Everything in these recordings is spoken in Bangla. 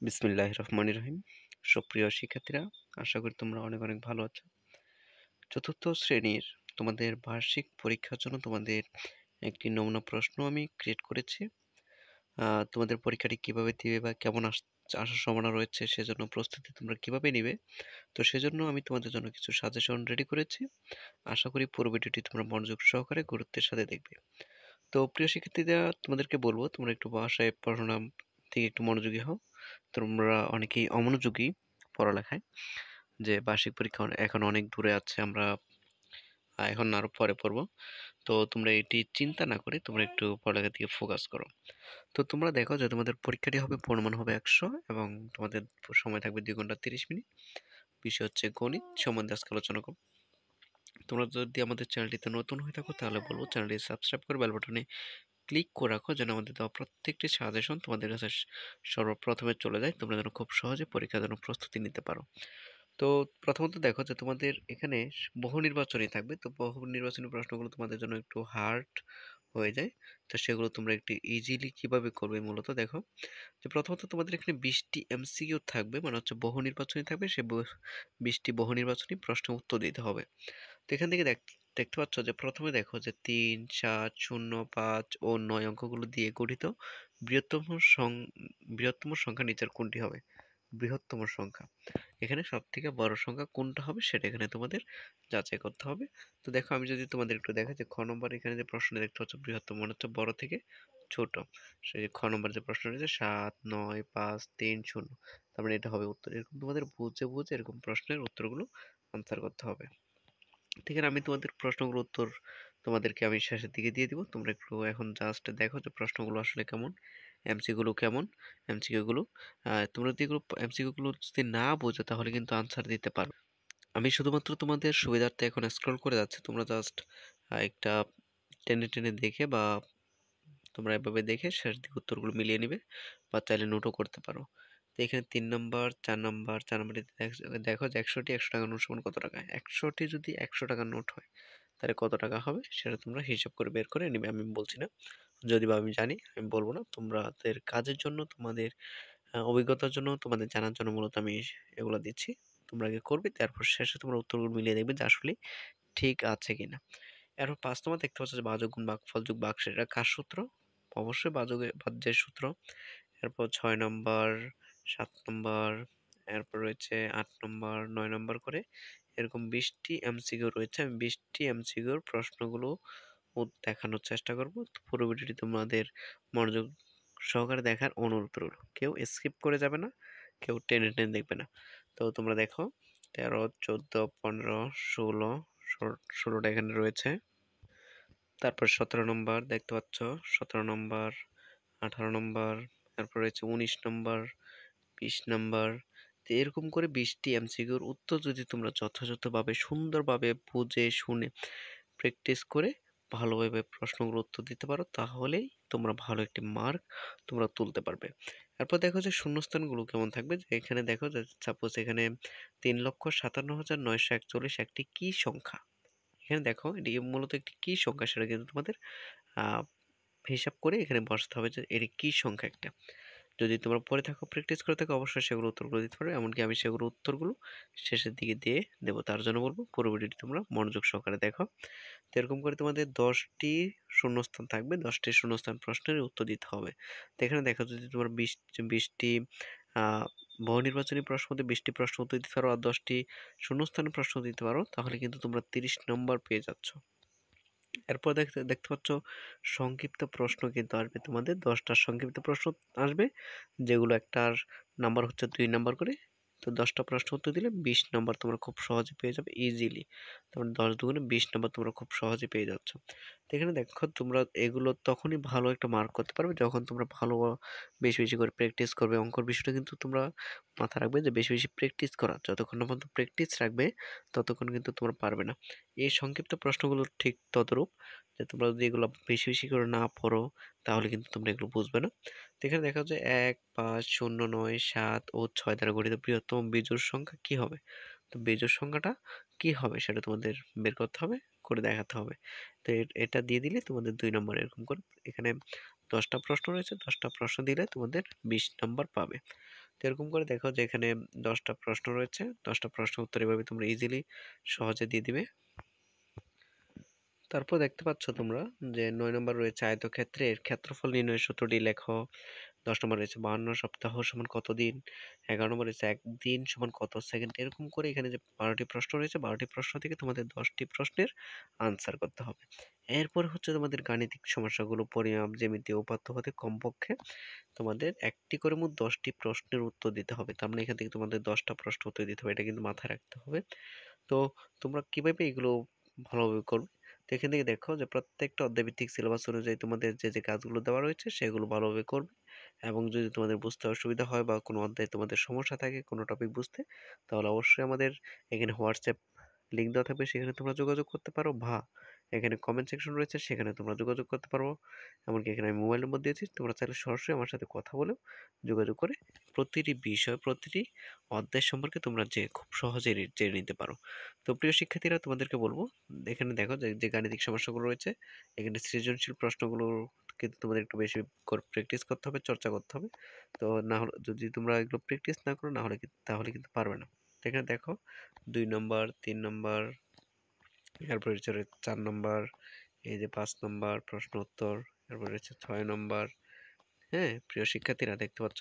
বিসমিল্লাহির রহমানির রহিম। সুপ্রিয় শিক্ষার্থীরা, আশা করি তোমরা অনেক অনেক ভালো আছো। চতুর্থ শ্রেণীর তোমাদের বার্ষিক পরীক্ষার জন্য তোমাদের একটি নমুনা প্রশ্ন আমি ক্রিয়েট করেছি। তোমাদের পরীক্ষাটি কিভাবে দিবে বা কেমন আসার সম্ভাবনা রয়েছে, সেজন্য প্রস্তুতি তোমরা কিভাবে নিবে, তো সেজন্য আমি তোমাদের জন্য কিছু সাজেশন রেডি করেছি। আশা করি পুরো ভিডিওটি তোমরা মনোযোগ সহকারে গুরুত্বের সাথে দেখবে। তো প্রিয় শিক্ষার্থীরা, তোমাদেরকে বলবো তোমরা একটু বাসায় পড়াশোনা থেকে একটু মনোযোগী হও। তোমরা অনেকেই অমনোযোগী পড়ালেখায়, যে বার্ষিক পরীক্ষা এখন অনেক দূরে আছে, আমরা এখন আরো পরে পড়বো। তো তোমরা এটি চিন্তা না করে তোমরা একটু পড়ালেখার দিকে ফোকাস করো। তো তোমরা দেখো যে তোমাদের পরীক্ষাটি হবে, পূর্ণমান হবে 100 এবং তোমাদের সময় থাকবে 2 ঘন্টা 30 মিনিট। বিষয় হচ্ছে গণিত সম্বন্ধে আজকে আলোচনা করব। তোমরা যদি আমাদের চ্যানেলটিতে নতুন হয়ে থাকো তাহলে বলবো চ্যানেলটি সাবস্ক্রাইব করে বেল বাটনে ক্লিক করে রাখো, যেন আমাদের দেওয়া প্রত্যেকটি সাজেশন তোমাদের কাছে সর্বপ্রথমে চলে যায়, তোমরা যেন খুব সহজে পরীক্ষার জন্য প্রস্তুতি নিতে পারো। তো প্রথমত দেখো যে তোমাদের এখানে বহু নির্বাচনী থাকবে, তো বহু নির্বাচনী প্রশ্নগুলো তোমাদের জন্য একটু হার্ড হয়ে যায়। তো সেগুলো তোমরা একটু ইজিলি কিভাবে করবে মূলত দেখো যে প্রথমত তোমাদের এখানে 20টি এমসিকিউ থাকবে, মানে হচ্ছে বহু নির্বাচনী থাকবে, সে 20টি বহু নির্বাচনী প্রশ্ন উত্তর দিতে হবে। তো এখান থেকে দেখতে পাচ্ছ যে প্রথমে দেখো যে 3, 7, 0, 5 ও 9 অঙ্কগুলো দিয়ে গঠিত বৃহত্তম সং বৃহত্তম সংখ্যা নিচের কোনটি হবে? বৃহত্তম সংখ্যা, এখানে সব থেকে বড় সংখ্যা কোনটা হবে সেটা এখানে তোমাদের যাচাই করতে হবে। তো দেখো আমি যদি তোমাদের একটু দেখা যে খ নম্বর এখানে যে প্রশ্ন দেখতে পাচ্ছ বৃহত্তম মানে হচ্ছে বড় থেকে ছোট, সেই খ নম্বর যে প্রশ্ন রয়েছে 7, 9, 5, 3, 0, তার মানে এটা হবে উত্তর। এরকম তোমাদের বুঝে বুঝে এরকম প্রশ্নের উত্তরগুলো আনসার করতে হবে। ঠিক আছে, আমি তোমাদের প্রশ্নগুলোর উত্তর তোমাদেরকে আমি শেষের দিকে দিয়ে দিব। তোমরা একটু এখন জাস্ট দেখো যে প্রশ্নগুলো আসলে কেমন, এমসিকিউ কেমন, এমসিকিউ গুলো তোমরা যদি এগুলো এমসিকিউ গুলো যদি না বোঝো তাহলে কিন্তু আনসার দিতে পারো। আমি শুধুমাত্র তোমাদের সুবিধার্থে এখন স্ক্রল করে যাচ্ছি, তোমরা জাস্ট একটা টেনে টেনে দেখে বা তোমরা এভাবে দেখে শেষ দিকে উত্তরগুলো মিলিয়ে নিবে বা চাইলে নোটও করতে পারো। তো এখানে 3 নম্বর, 4 নম্বরে দেখো যে 100টি 100 টাকার নোট সমান কত টাকা। 100টি যদি 100 টাকার নোট হয় তাহলে কত টাকা হবে সেটা তোমরা হিসাব করে বের করে নিবে। আমি বলছি না, যদি বা আমি জানি আমি বলবো না, তোমাদের কাজের জন্য, তোমাদের অভিজ্ঞতার জন্য, তোমাদের জানার জন্য মূলত আমি এগুলো দিচ্ছি। তোমরা আগে করবে, তারপর শেষে তোমরা উত্তরগুলো মিলিয়ে দেখবে যে আসলে ঠিক আছে কিনা। এরপর 5 নম্বর দেখতে পাচ্ছ যে ভাজক গুণ ভাগফল যোগ ভাগশেষ, এটা কার সূত্র? অবশ্যই ভাজ্যের সূত্র। এরপর 6 নম্বর, 7 নম্বর, এরপর রয়েছে 8 নম্বর, 9 নম্বর করে এরকম 20টি এমসিকিউ রয়েছে। আমি 20টি এমসিকিউর প্রশ্নগুলো দেখানোর চেষ্টা করব। তো পুরো ভিডিওটি তোমাদের মনোযোগ সহকারে দেখার অনুরোধ রইল। কেউ স্কিপ করে যাবে না, কেউ টেনে টেনে দেখবে না। তো তোমরা দেখো 13, 14, 15, 16, 16টা এখানে রয়েছে। তারপর 17 নম্বর দেখতে পাচ্ছ, 17 নম্বর, 18 নম্বর, তারপর রয়েছে 19 নম্বর, 20 নম্বর। তো এরকম করে 20টি এমসিকিউর উত্তর যদি তোমরা যথাযথভাবে সুন্দরভাবে বুঝে শুনে প্র্যাকটিস করে ভালোভাবে প্রশ্নগুলোর উত্তর দিতে পারো, তাহলেই তোমরা ভালো একটি মার্ক তোমরা তুলতে পারবে। এরপর দেখো যে শূন্যস্থানগুলো কেমন থাকবে, যে এখানে দেখো যে সাপোজ এখানে 3,57,941 একটি কি সংখ্যা। এখানে দেখো এটি মূলত একটি কি সংখ্যা, সেটা কিন্তু তোমাদের আহ হিসাব করে এখানে বসাতে হবে যে এটি কি সংখ্যা একটা। যদি তোমরা পড়ে থাকো, প্র্যাকটিস করে থাকো, অবশ্যই সেগুলো উত্তরগুলো দিতে পারবে। এমনকি আমি সেগুলো উত্তরগুলো শেষের দিকে দিয়ে দেবো, তার জন্য বলবো পুরো ভিডিওটি তোমরা মনোযোগ সহকারে দেখো। তো এরকম করে তোমাদের 10টি শূন্যস্থান থাকবে, 10টি শূন্যস্থান প্রশ্নের উত্তর দিতে হবে। তো এখানে দেখো যদি তোমরা 20টি আহ বহু নির্বাচনী প্রশ্ন মধ্যে 20টি প্রশ্ন উত্তর দিতে পারো আর 10টি শূন্যস্থানের প্রশ্ন দিতে পারো, তাহলে কিন্তু তোমরা 30 নম্বর পেয়ে যাচ্ছ। এরপর দেখতে দেখতে পাচ্ছ সংক্ষিপ্ত প্রশ্ন কিন্তু আসবে, তোমাদের 10টা সংক্ষিপ্ত প্রশ্ন আসবে, যেগুলো একটার নাম্বার হচ্ছে 2 নম্বর করে। তো 10টা প্রশ্ন উত্তর দিলে 20 নম্বর তোমরা খুব সহজে পেয়ে যাবে ইজিলি। তারপর 10 দুগুণে 20 নম্বর তোমরা খুব সহজে পেয়ে যাচ্ছ। তো এখানে দেখো তোমরা এগুলো তখনই ভালো একটা মার্ক করতে পারবে যখন তোমরা ভালো বেশি বেশি করে প্র্যাকটিস করবে। অঙ্কর বিষয়টা কিন্তু তোমরা মাথায় রাখবে যে বেশি বেশি প্র্যাকটিস করা, যতক্ষণ না পর্যন্ত প্র্যাকটিস রাখবে ততক্ষণ কিন্তু তোমরা পারবে না। এই সংক্ষিপ্ত প্রশ্নগুলো ঠিক তদ্রূপ, যে তোমরা যদি এগুলো বেশি বেশি করে না পড়ো তাহলে কিন্তু তোমরা এগুলো বুঝবে না। তো এখানে দেখা যায় 1, 5, 0, 9, 7 ও 6 দ্বারা গঠিত বৃহত্তম বিজোড় সংখ্যা কি হবে? তো বিজোড় সংখ্যাটা কি হবে সেটা তোমাদের বের করতে হবে, করে দেখাতে হবে। তো এটা দিয়ে দিলে তোমাদের 2 নম্বর। এরকম করে এখানে 10টা প্রশ্ন রয়েছে, 10টা প্রশ্ন দিলে তোমাদের 20 নম্বর পাবে। তো এরকম করে দেখো যে এখানে 10টা প্রশ্ন রয়েছে, 10টা প্রশ্নের উত্তর এভাবে তোমরা ইজিলি সহজে দিয়ে দিবে। তারপর দেখতে পাচ্ছ তোমরা যে 9 নম্বর রয়েছে আয়তক্ষেত্রের ক্ষেত্রফল নির্ণয়ের সূত্রটি লেখো। 10 নম্বর রয়েছে 52 সপ্তাহ সমান কত দিন। 11 নম্বর রয়েছে 1 দিন সমান কত সেকেন্ড। এরকম করে এখানে যে 12টি প্রশ্ন রয়েছে, 12টি প্রশ্ন থেকে তোমাদের 10টি প্রশ্নের আনসার করতে হবে। এরপর হচ্ছে তোমাদের গাণিতিক সমস্যাগুলো, পরিমাপ, জ্যামিতি, উপাত্ত হতে কমপক্ষে তোমাদের একটি করে মোট 10টি প্রশ্নের উত্তর দিতে হবে। তার মানে এখান থেকে তোমাদের 10টা প্রশ্ন উত্তর দিতে হবে, এটা কিন্তু মাথায় রাখতে হবে। তো তোমরা কিভাবে এগুলো ভালোভাবে করবে, তো এখান থেকে দেখো যে প্রত্যেকটা অধ্যায়ভিত্তিক সিলেবাস অনুযায়ী তোমাদের যে যে কাজগুলো দেওয়া রয়েছে সেগুলো ভালোভাবে করবে। এবং যদি তোমাদের বুঝতে অসুবিধা হয় বা কোনো অধ্যায়ে তোমাদের সমস্যা থাকে কোনো টপিক বুঝতে, তাহলে অবশ্যই আমাদের এখানে হোয়াটসঅ্যাপ লিঙ্ক দেওয়া থাকবে, সেখানে তোমরা যোগাযোগ করতে পারো, বা এখানে কমেন্ট সেকশন রয়েছে সেখানে তোমরা যোগাযোগ করতে পারো। এমনকি এখানে আমি মোবাইল নম্বর দিয়েছি, তোমরা চাইলে সরাসরি আমার সাথে কথা বলেও যোগাযোগ করে প্রতিটি বিষয়, প্রতিটি অধ্যায় সম্পর্কে তোমরা যে খুব সহজেই জেনে নিতে পারো। তো প্রিয় শিক্ষার্থীরা, তোমাদেরকে বলবো এখানে দেখো যে যে গাণিতিক সমস্যাগুলো রয়েছে, এখানে সৃজনশীল প্রশ্নগুলো কিন্তু তোমাদের একটু বেশি করে প্র্যাকটিস করতে হবে, চর্চা করতে হবে। তো না হলে যদি তোমরা এগুলো প্র্যাকটিস না করো না হলে তাহলে কিন্তু পারবে না। তো এখানে দেখো 2 নম্বর, 3 নম্বর, এরপর হচ্ছে 4 নম্বর, এই যে 5 নম্বর প্রশ্ন উত্তর, এরপর হচ্ছে 6 নম্বর। হ্যাঁ প্রিয় শিক্ষার্থীরা, দেখতে পাচ্ছ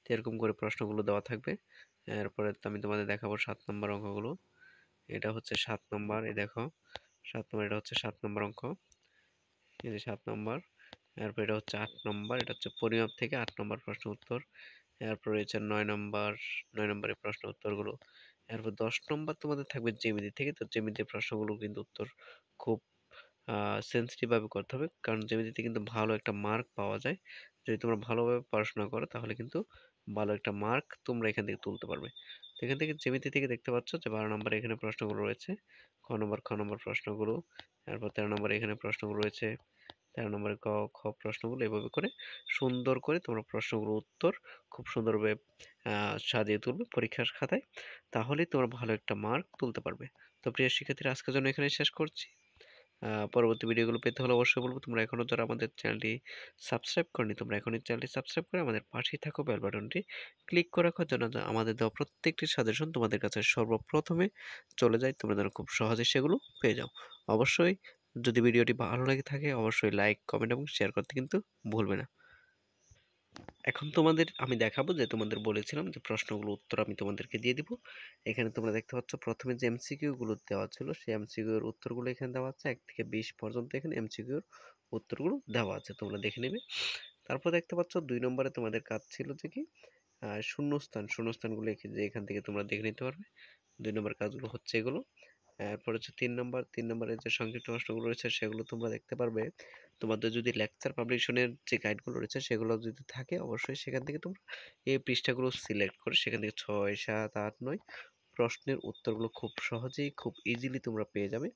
তো এরকম করে প্রশ্নগুলো দেওয়া থাকবে। এরপরে তো আমি তোমাদের দেখাবো 7 নম্বর অঙ্কগুলো। এটা হচ্ছে 7 নম্বর, এই দেখো 7 নম্বর, এটা হচ্ছে 7 নম্বর অঙ্ক, এই যে 7 নম্বর। এরপর এটা হচ্ছে 8 নম্বর, এটা হচ্ছে পরিমাপ থেকে 8 নম্বর প্রশ্ন উত্তর। এরপর রয়েছে 9 নম্বর, 9 নম্বরের প্রশ্ন উত্তরগুলো। এরপর 10 নম্বর তোমাদের থাকবে জ্যামিতি থেকে। তো জ্যামিতির প্রশ্নগুলো কিন্তু উত্তর খুব সেন্সিটিভ ভাবে করতে হবে, কারণ জ্যামিতিতে কিন্তু ভালো একটা মার্ক পাওয়া যায়। যদি তোমরা ভালোভাবে পড়াশোনা করো তাহলে কিন্তু ভালো একটা মার্ক তোমরা এখান থেকে তুলতে পারবে। তো এখান থেকে জ্যামিতি থেকে দেখতে পাচ্ছ যে 12 নম্বরে এখানে প্রশ্নগুলো রয়েছে, খ নম্বর প্রশ্নগুলো। এরপর 13 নম্বরে এখানে প্রশ্নগুলো রয়েছে, 13 নম্বরে ক খ প্রশ্নগুলো। এভাবে করে সুন্দর করে তোমরা প্রশ্নগুলোর উত্তর খুব সুন্দরভাবে সাজিয়ে তুলবে পরীক্ষার খাতায়, তাহলেই তোমরা ভালো একটা মার্ক তুলতে পারবে। তো প্রিয় শিক্ষার্থীরা, আজকের জন্য এখানে শেষ করছি। পরবর্তী ভিডিওগুলো পেতে হলে অবশ্যই বলবো, তোমরা এখনো যারা আমাদের চ্যানেলটি সাবস্ক্রাইব করনি, তোমরা এখনই চ্যানেলটি সাবস্ক্রাইব করে আমাদের পাশেই থাকো, বেল বাটনটি ক্লিক করে রাখো, যেন আমাদের দেওয়া প্রত্যেকটি সাজেশন তোমাদের কাছে সর্বপ্রথমে চলে যায়, তোমরা যেন খুব সহজে সেগুলো পেয়ে যাও। অবশ্যই যদি ভিডিওটি ভালো লেগে থাকে অবশ্যই লাইক, কমেন্ট এবং শেয়ার করতে কিন্তু ভুলবে না। এখন তোমাদের আমি দেখাবো যে তোমাদের বলেছিলাম যে প্রশ্নগুলো উত্তর আমি তোমাদেরকে দিয়ে দিব। এখানে তোমরা দেখতে পাচ্ছ প্রথমে যে এমসিকিউ গুলো দেওয়া ছিল সেই এমসিকিউ এর উত্তরগুলো এখানে দেওয়া আছে, 1 থেকে 20 পর্যন্ত এখানে এমসিকিউ এর উত্তরগুলো দেওয়া আছে, তোমরা দেখে নেবে। তারপর দেখতে পাচ্ছ 2 নম্বরে তোমাদের কাজ ছিল যে কি শূন্যস্থানগুলো যে এখান থেকে তোমরা দেখে নিতে পারবে। 2 নম্বর কাজগুলো হচ্ছে এগুলো। এরপর হচ্ছে 3 নম্বর, 3 নম্বরের যে সংক্ষিপ্ত প্রশ্নগুলো রয়েছে সেগুলো তোমরা দেখতে পারবে। তোমাদের যদি লেকচার পাবলিকেশনের যে গাইডগুলো রয়েছে সেগুলো যদি থাকে অবশ্যই সেখান থেকে তোমরা এই পৃষ্ঠাগুলো সিলেক্ট করে সেখান থেকে 6, 7, 8, 9 প্রশ্নের উত্তরগুলো খুব সহজেই খুব ইজিলি তোমরা পেয়ে যাবে।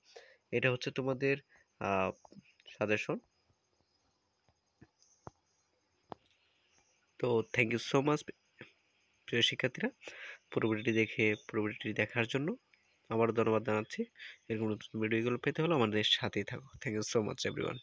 এটা হচ্ছে তোমাদের সাজেশন। তো থ্যাংক ইউ সো মাচ প্রিয় শিক্ষার্থীরা, পুরো ভিডিওটি দেখার জন্য আবারও ধন্যবাদ জানাচ্ছি। এরকম নতুন ভিডিওগুলো পেতে হলে আমাদের সাথেই থাকো। Thank you so much everyone.